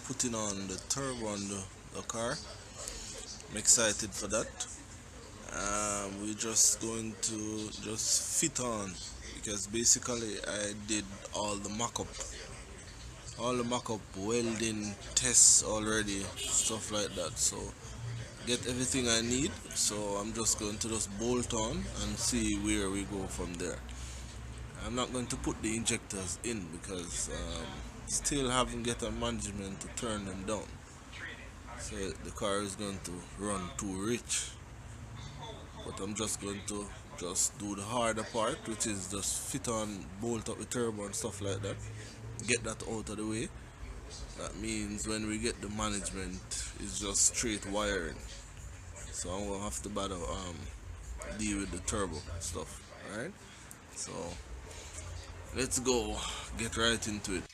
putting on the turbo on the car. I'm excited for that. We're just going to just fit on because basically I did all the mock-up welding tests already, stuff like that. So get everything I need. So I'm just going to just bolt on and see where we go from there. I'm not going to put the injectors in because still haven't get a management to turn them down. So the car is going to run too rich. But I'm just going to just do the harder part, which is just fit on, bolt up the turbo and stuff like that. Get that out of the way. That means when we get the management, it's just straight wiring. So I'm gonna have to bother deal with the turbo stuff. Alright? So let's go get right into it.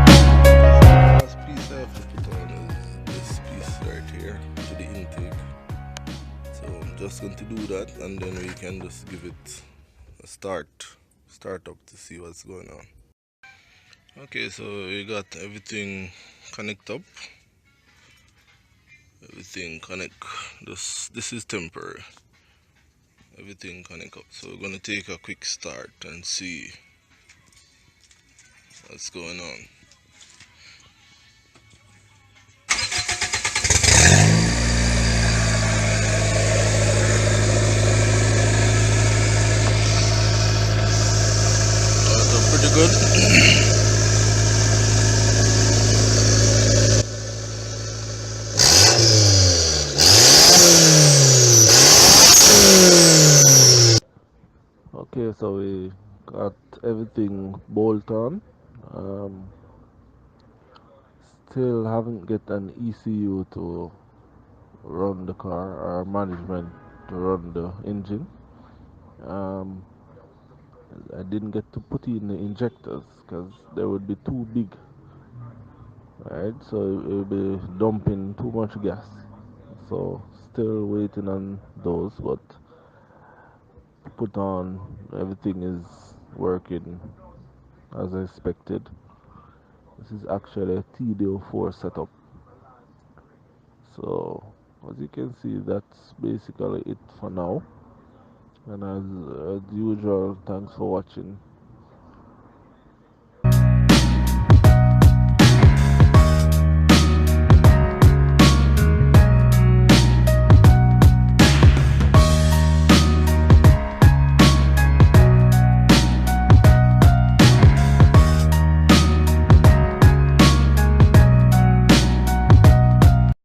Last piece I have to put on is this piece right here to the intake. So I'm just going to do that and then we can just give it a start up to see what's going on. Okay, so we got everything connect up. Everything connect. This is temporary. Everything connect up. So we're gonna take a quick start and see what's going on. So pretty good. Okay, so we got everything bolt on. Um, Still haven't get an ECU to run the car or management to run the engine. Um, I didn't get to put in the injectors because they would be too big, right? So it will be dumping too much gas. So still waiting on those, but put on everything is working as I expected. This is actually a TDO4 setup. So as you can see, that's basically it for now. And as usual, thanks for watching.